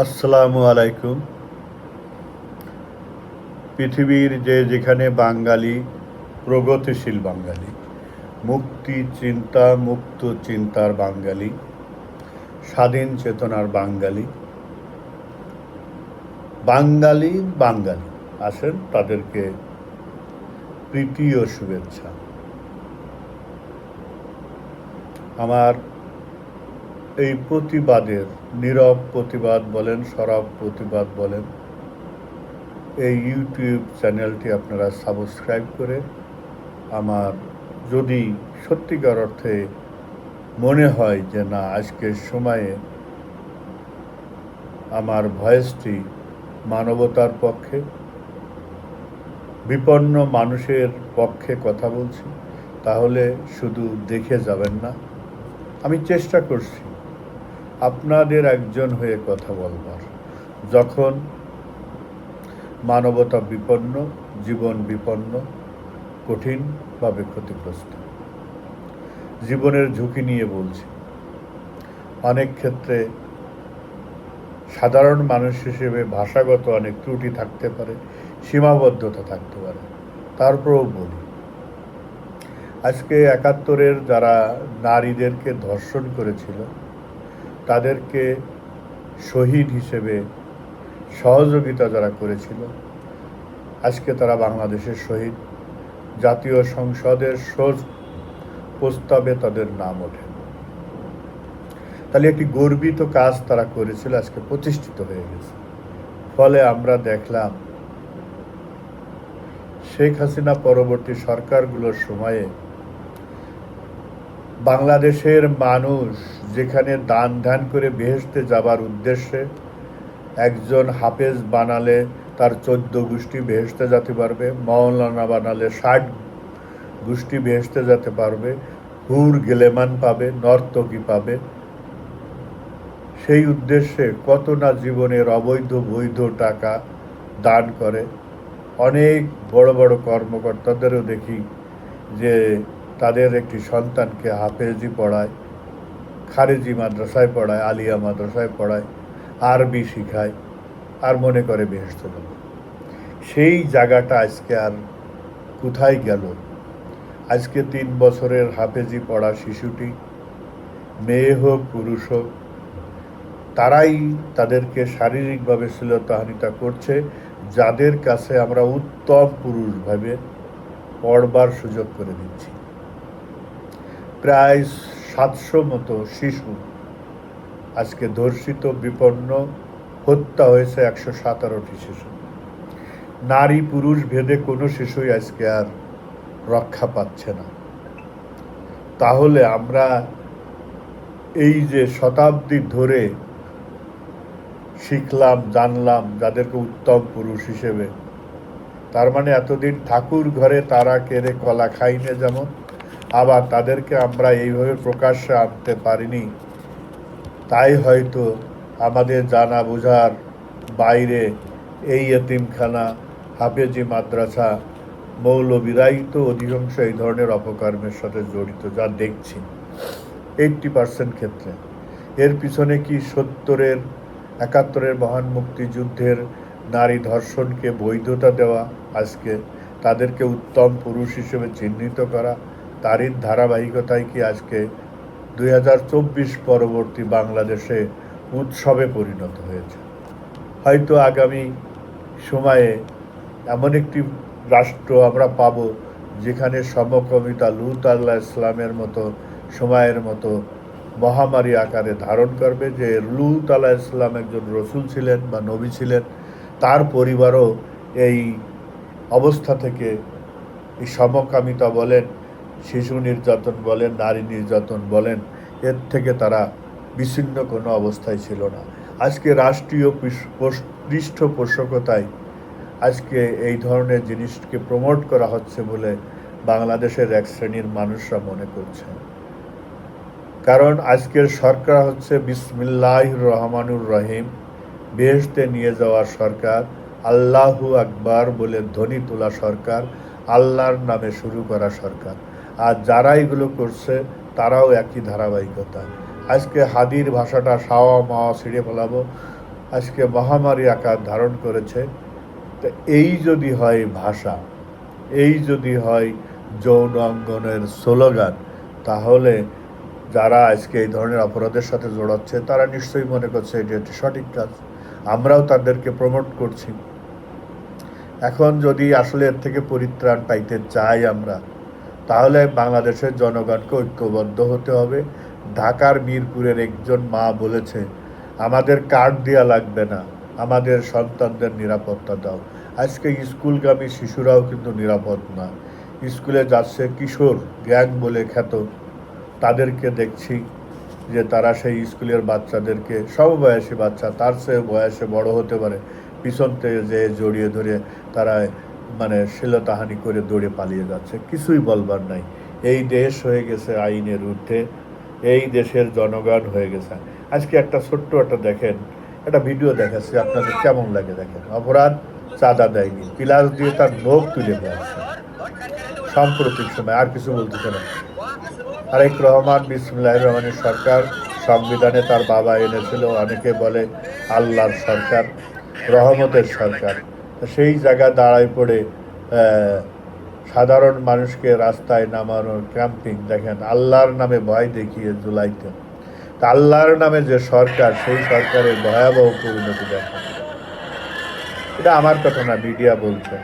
আসসালামু আলাইকুম। পৃথিবীর যেখানে বাঙালি, প্রগতিশীল বাঙালি, মুক্ত চিন্তার বাঙালি, স্বাধীন চেতনার বাঙালি, বাঙালি বাঙালি আসেন, তাদেরকে প্রীতি ও শুভেচ্ছা। আমার এই প্রতিবাদের, নীরব প্রতিবাদ বলেন, সরব প্রতিবাদ বলেন, এই ইউটিউব চ্যানেলটি আপনারা সাবস্ক্রাইব করে আমার যদি সত্যিকার অর্থে মনে হয় যে না, আজকের সময়ে আমার ভয়েসটি মানবতার পক্ষে, বিপন্ন মানুষের পক্ষে কথা বলছি, তাহলে শুধু দেখে যাবেন না। আমি চেষ্টা করছি আপনাদের একজন হয়ে কথা বলবার। যখন মানবতা বিপন্ন, জীবন বিপন্ন, কঠিনভাবে ক্ষতিগ্রস্ত, জীবনের ঝুঁকি নিয়ে বলছি। অনেক ক্ষেত্রে সাধারণ মানুষ হিসেবে ভাষাগত অনেক ত্রুটি থাকতে পারে, সীমাবদ্ধতা থাকতে পারে, তারপরেও বলি, আজকে ৭১-এর যারা নারীদেরকে ধর্ষণ করেছিল, তাদেরকে শহীদ হিসেবে সহযোগিতা যারা করেছিল, আজকে তারা বাংলাদেশের শহীদ। জাতীয় সংসদের প্রস্তাবে তাদের নাম ওঠে। তাহলে একটি গর্বিত কাজ তারা করেছিল, আজকে প্রতিষ্ঠিত হয়ে গেছে। ফলে আমরা দেখলাম শেখ হাসিনা পরবর্তী সরকারগুলোর সময়ে বাংলাদেশের মানুষ যেখানে দান ধ্যান করে বেহেশতে যাবার উদ্দেশ্যে, একজন হাফেজ বানালে তার 14 গোষ্ঠী বেহেশতে যেতে পারবে, মওলানা বানালে 60 গোষ্ঠী বেহেশতে যেতে পারবে, হুর গেলেমান পাবে, নর্তকী পাবে, সেই উদ্দেশ্যে কত না জীবনের অবৈধ বৈধ টাকা দান করে। অনেক বড় বড় কর্মকর্তাদেরও দেখি যে তাদের একটি সন্তানকে হাফেজি পড়ায়, খারেজি মাদ্রাসায় পড়ায়, আলিয়া মাদ্রাসায় পড়ায়, আরবি শিখায়, আর মনে করে বেহেশত যাবে। সেই জায়গাটা আজকে আর কোথায় গেল? আজকে 3 বছরের হাফেজি পড়া শিশুটি, মেয়ে হোক পুরুষ হোক, তারাই তাদেরকে শারীরিকভাবে শ্লীলতাহানিতা করছে, যাদের কাছে আমরা উত্তম পুরুষ ভাবে পড়বার সুযোগ করে দিচ্ছি। প্রায় 700 মতো শিশু আজকে ধর্ষিত, বিপন্ন, হত্যা হয়েছে 117টি শিশু। নারী পুরুষ ভেদে কোনো শিশুই আজকে আর রক্ষা পাচ্ছে না। তাহলে আমরা এই যে শতাব্দী ধরে শিখলাম, জানলাম যাদেরকে উত্তম পুরুষ হিসেবে, তার মানে এতদিন ঠাকুর ঘরে তারা কেড়ে কলা খাইনে যেমন, আবার তাদেরকে আমরা এইভাবে প্রকাশ্যে আনতে পারিনি, তাই হয়তো আমাদের জানা বোঝার বাইরে এই এতিমখানা, হাফেজি মাদ্রাসা, মৌলবীরাই তো অধিকাংশ এই ধরনের অপকর্মের সাথে জড়িত, যা দেখছি 80% ক্ষেত্রে। এর পিছনে কি 71-এর মহান মুক্তিযুদ্ধের নারী ধর্ষণকে বৈধতা দেওয়া, আজকে তাদেরকে উত্তম পুরুষ হিসেবে চিহ্নিত করা, তারই ধারাবাহিকতায় কি আজকে 2024 পরবর্তী বাংলাদেশে উৎসবে পরিণত হয়েছে? হয়তো আগামী সময়ে এমন একটি রাষ্ট্র আমরা পাব যেখানে সমকামিতা লূত আলাইহিস ইসলামের মতো সময়ের মতো মহামারী আকারে ধারণ করবে, যে লূত আলাইহিস ইসলাম একজন রসুল ছিলেন বা নবী ছিলেন, তার পরিবারও এই অবস্থা থেকে, এই সমকামিতা বলেন, শিশু নির্যাতন বলেন, নারী নির্যাতন বলেন, এর থেকে তারা বিচ্ছিন্ন কোনো অবস্থায় ছিল না। আজকে রাষ্ট্রীয় পৃষ্ঠপোষকতায় আজকে এই ধরনের জিনিসকে প্রমোট করা হচ্ছে বলে বাংলাদেশের এক শ্রেণীর মানুষরা মনে করছে। কারণ আজকের সরকার হচ্ছে বিসমিল্লাহির রহমানুর রহিম, বেহেশতে নিয়ে যাওয়া সরকার, আল্লাহু আকবার বলে ধ্বনি তোলা সরকার, আল্লাহর নামে শুরু করা সরকার। আর যারা এগুলো করছে তারাও একই ধারাবাহিকতা। আজকে হাদির ভাষাটা সাওয়া মাওয়া ছিঁড়ে ফেলাবো, আজকে মহামারী আকার ধারণ করেছে। তো এই যদি হয় ভাষা, এই যদি হয় যৌন অঙ্গনের স্লোগান, তাহলে যারা আজকে এই ধরনের অপরাধের সাথে জড়াচ্ছে তারা নিশ্চয়ই মনে করছে এটি একটি সঠিক কাজ। আমরাও তাদেরকে প্রমোট করছি। এখন যদি আসলে এর থেকে পরিত্রাণ পাইতে চাই আমরা, তাহলে বাংলাদেশের জনগণকে ঐক্যবদ্ধ হতে হবে। ঢাকার মিরপুরের একজন মা বলেছে, আমাদের কার্ড দেওয়া লাগবে না, আমাদের সন্তানদের নিরাপত্তা দাও। আজকে স্কুলগামী শিশুরাও কিন্তু নিরাপদ না। স্কুলে যাচ্ছে কিশোর গ্যাং বলে খ্যাত, তাদেরকে দেখছি যে তারা সেই স্কুলের বাচ্চাদেরকে, সমবয়সী বাচ্চা, তার চেয়ে বয়সে বড় হতে পারে, পিছন থেকে যে জড়িয়ে ধরে তারা মানে শ্লীলতাহানি করে দৌড়ে পালিয়ে যাচ্ছে। কিছুই বলবার নাই। এই দেশ হয়ে গেছে আইনের ঊর্ধ্বে, এই দেশের জনগণ হয়ে গেছে। আজকে একটা ছোট্ট একটা দেখেন, একটা ভিডিও দেখাচ্ছি, আপনাদের কেমন লাগে দেখেন। অপরাধ, চাঁদা দেয়নি, পিলাস দিয়ে তার নখ তুলে ফেলছে সাম্প্রতিক সময়, আর কিছু বলতেছে না। তারেক রহমান, বিসমিল্লাহির রহমানির সরকার, সংবিধানে তার বাবা এনেছিল, অনেকে বলে আল্লাহর সরকার, রহমতের সরকার। সেই জায়গা দাঁড়ায় পড়ে সাধারণ মানুষকে রাস্তায় নামানোর ক্যাম্পিং দেখেন, আল্লাহর নামে ভয় দেখিয়ে জুলাইতে। তা আল্লাহর নামে যে সরকার, সেই সরকারের ভয়াবহ পরিণতি দেখেন। এটা আমার কথা না, মিডিয়া বলছে।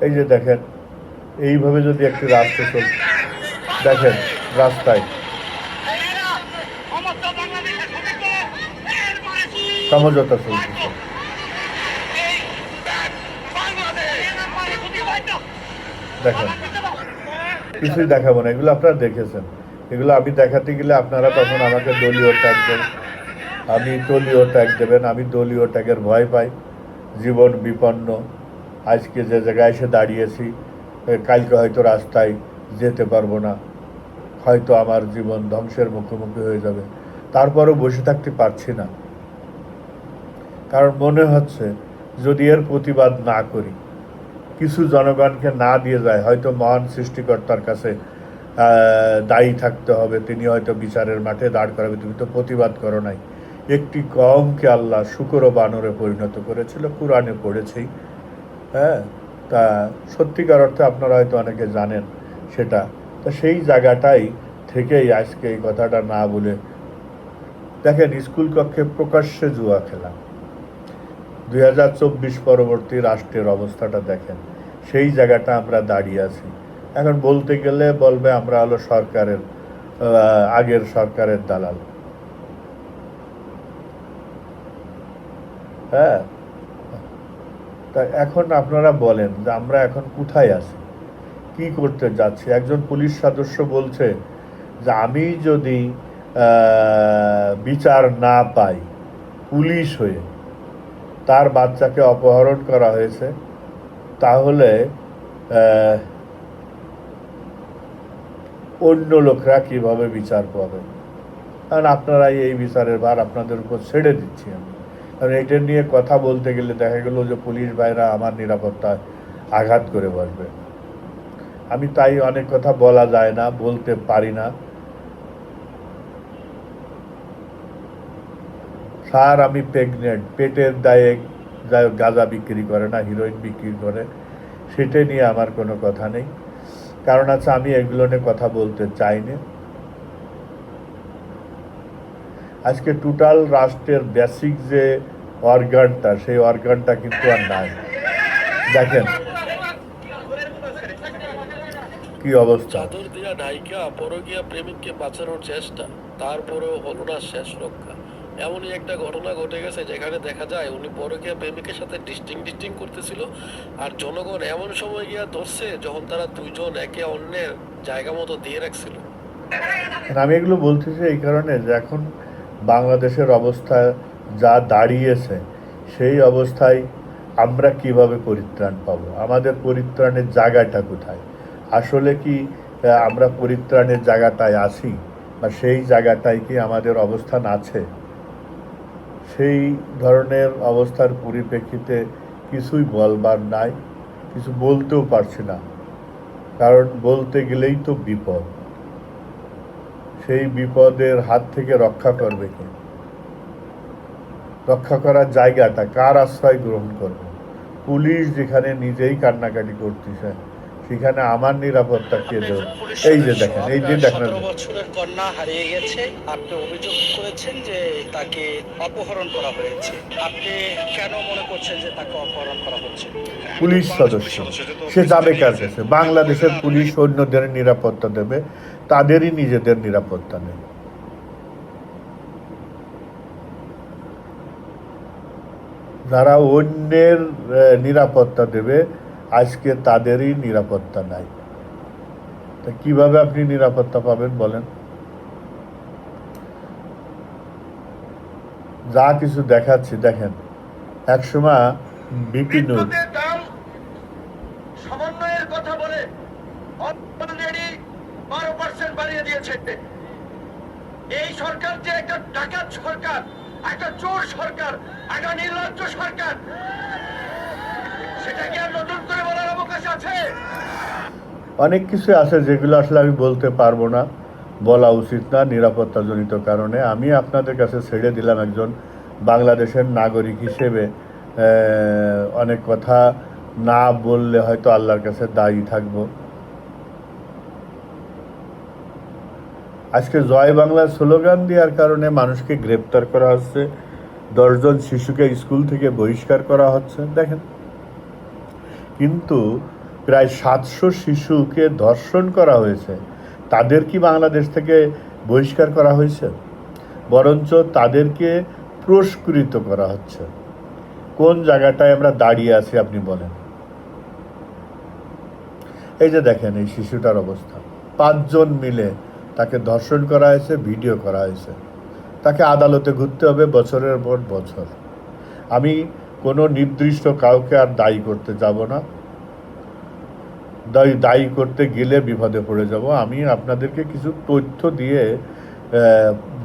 এই যে দেখেন, এইভাবে যদি একটি রাস্তা চলছে, দেখেন রাস্তায় সমঝোতা চলতেছে। দেখেন, কিছুই দেখাবো না, এগুলো আপনারা দেখেছেন। এগুলো আমি দেখাতে গেলে আপনারা তখন আমাকে দলীয় ট্যাগ দেবেন, আমি দলীয় ট্যাগ দেবেন। আমি দলীয় ট্যাগের ভয় পাই, জীবন বিপন্ন। আজকে যে জায়গায় এসে দাঁড়িয়েছি, কালকে হয়তো রাস্তায় যেতে পারবো না, হয়তো আমার জীবন ধ্বংসের মুখোমুখি হয়ে যাবে। তারপরও বসে থাকতে পারছি না, কারণ মনে হচ্ছে যদি এর প্রতিবাদ না করি, কিছু জনগণকে না দিয়ে যায়, হয়তো মহান সৃষ্টিকর্তার কাছে দায়ী থাকতে হবে। তিনি হয়তো বিচারের মাঠে দাঁড় করাবে, তুমি তো প্রতিবাদ করো নাই। একটি কওমকে আল্লাহ শুকর ও বানরে পরিণত করেছিল, কোরআনে পড়েছি। হ্যাঁ, তা সত্যিকার অর্থে আপনারা হয়তো অনেকে জানেন সেটা। তা সেই জায়গাটাই থেকেই আজকে এই কথাটা না বলে, দেখেন স্কুল কক্ষে প্রকাশ্যে জুয়া খেলা, 2024 পরবর্তী রাষ্ট্রের অবস্থাটা দেখেন। সেই জায়গাটা আমরা দাঁড়িয়ে আছি। এখন বলতে গেলে বলবে আমরা হলো সরকারের, আগের সরকারের দালাল। হ্যাঁ, তা এখন আপনারা বলেন যে আমরা এখন কোথায় আছি, কি করতে যাচ্ছি। একজন পুলিশ সদস্য বলছে যে আমি যদি বিচার না পাই, পুলিশ হয়ে তার বাচ্চাকে অপহরণ করা হয়েছে, তাহলে অন্য লোকরা কিভাবে বিচার পাবে। কারণ আপনারাই এই বিচারের ভার আপনাদের উপর ছেড়ে দিচ্ছি আমি। কারণ এটা নিয়ে কথা বলতে গেলে দেখা গেল যে পুলিশ ভাইরা আমার নিরাপত্তায় আঘাত করে বসবে। আমি তাই অনেক কথা বলা যায় না, বলতে পারি না। স্যার আমি প্রেগনেন্ট, পেটের দায়ে গাঁজা বিক্রি করে না, হিরোইন বিক্রি করে, সেটা নিয়ে আমার কোনো কথা নেই। কারণ আছে আমি এগুলো নিয়ে কথা বলতে চাই না। আজকে টোটাল রাষ্ট্রের বেসিক যে অর্গানটা, সেই অর্গানটা কিন্তু আর নাই। দেখেন কি অবস্থা। চাদর দিয়া নায়িকা পরকীয়া প্রেমিককে বাঁচানোর চেষ্টা, তারপরেও হলো না শেষ রক্ষা। এমনই একটা ঘটনা ঘটে গেছে যেখানে দেখা যায় উনি পরকীয়া প্রেমিকের সাথে ডিস্টিং করতেছিল, আর জনগণ এমন সময় গিয়া ধরছে যখন তারা দুইজন একে অন্যের জায়গা মতো দিয়ে রাখছিল। আমি এগুলো বলতেছি এই কারণে যে এখন বাংলাদেশের অবস্থা যা দাঁড়িয়েছে, সেই অবস্থায় আমরা কিভাবে পরিত্রাণ পাব, আমাদের পরিত্রাণের জায়গাটা কোথায়, আসলে কি আমরা পরিত্রাণের জায়গাটায় আছি, বা সেই জায়গাটায় কি আমাদের অবস্থান আছে। সেই ধরনের অবস্থার পরিপ্রেক্ষিতে কিছুই বলবার নাই, কিছু বলতেও পারছি না, কারণ বলতে গেলেই তো বিপদ। সেই বিপদের হাত থেকে রক্ষা করবে কে? রক্ষা করার জায়গাটা কার আশ্রয় গ্রহণ করবে? পুলিশ যেখানে নিজেই কান্নাকাটি করতেছে, সেখানে আমার নিরাপত্তা কে দেবে? এই যে দেখেন, এই যে দেখেন, 17 বছরের কন্যা হারিয়ে গেছে। আপনি অভিযোগ করেছেন যে তাকে অপহরণ করা হয়েছে। আপনি কেন মনে করছেন যে তাকে অপহরণ করা হচ্ছে? পুলিশ সদস্য, সে যাবে কার কাছে? বাংলাদেশের পুলিশ অন্যদের নিরাপত্তা দেবে, তাদেরই নিজেদের নিরাপত্তা নেই। যারা অন্যের নিরাপত্তা দেবে, আজকে তাদেরই নিরাপত্তা নাই। তা কিভাবে আপনি নিরাপত্তা পাবেন বলেন? যা কিছু দেখাচ্ছি দেখেন, একসময় বিপিনুর বিদ্যুতের দাম সমন্বয়ের কথা বলে অলরেডি 12% বাড়িয়ে দিয়েছে। এই সরকার যে একটা ডাকাত সরকার, একটা চোর সরকার, একটা নির্লজ্জ সরকার, সেটা কি আর নতুন করে বলার অবকাশ আছে? অনেক কিছু আছে যেগুলো আসলে আমি বলতে পারবো না, বলা উচিত না নিরাপত্তাজনিত কারণে। আমি আপনাদের কাছে ছেড়ে দিলাম একজন বাংলাদেশের নাগরিক হিসেবে। অনেক কথা না বললে হয়তো আল্লাহর কাছে দায়ী থাকবো। আজকে জয় বাংলার স্লোগান দেওয়ার কারণে মানুষকে গ্রেপ্তার করা হচ্ছে, 10 জন শিশুকে স্কুল থেকে বহিষ্কার করা হচ্ছে দেখেন। কিন্তু প্রায় 700 শিশুকে ধর্ষণ করা হয়েছে, তাদের কি বাংলাদেশ থেকে বহিষ্কার করা হয়েছে? বরঞ্চ তাদেরকে পুরস্কৃত করা হচ্ছে। কোন জায়গাটায় আমরা দাঁড়িয়ে আছি আপনি বলেন? এই যে দেখেন এই শিশুটার অবস্থা, 5 জন মিলে তাকে ধর্ষণ করা হয়েছে, ভিডিও করা হয়েছে। তাকে আদালতে ঘুরতে হবে বছরের পর বছর। আমি কোনো নির্দিষ্ট কাউকে আর দায়ী করতে যাব না, দায়ী করতে গেলে বিপদে পড়ে যাব। আমি আপনাদেরকে কিছু তথ্য দিয়ে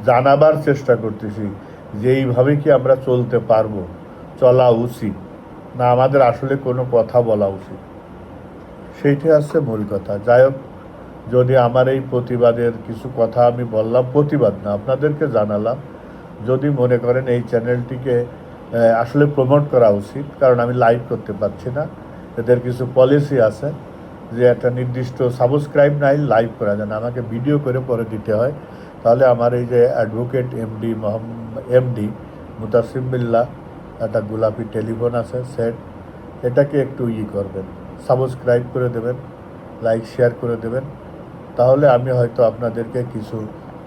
জানাবার চেষ্টা করতেছি যে এইভাবে কি আমরা চলতে পারবো, চলা উচিত না আমাদের আসলে কোনো কথা বলা উচিত, সেইটাই হচ্ছে মূল কথা। যাই হোক, যদি আমার এই প্রতিবাদের কিছু কথা আমি বললাম, প্রতিবাদ না আপনাদেরকে জানালাম, যদি মনে করেন এই চ্যানেলটিকে আসলে প্রমোট করা উচিত, কারণ আমি লাইভ করতে পারছি না। এদের কিছু পলিসি আছে যে একটা নির্দিষ্ট সাবস্ক্রাইব নাই লাইভ করা যায় না, আমাকে ভিডিও করে পরে দিতে হয়। তাহলে আমার এই যে অ্যাডভোকেট এমডি মুতাসিম বিল্লাহ, একটা গোলাপি টেলিফোন আছে সেট, এটাকে একটু করবেন, সাবস্ক্রাইব করে দেবেন, লাইক শেয়ার করে দেবেন। তাহলে আমি হয়তো আপনাদেরকে কিছু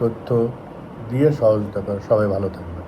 তথ্য দিয়ে সহযোগিতা করব। সবাই ভালো থাকবেন।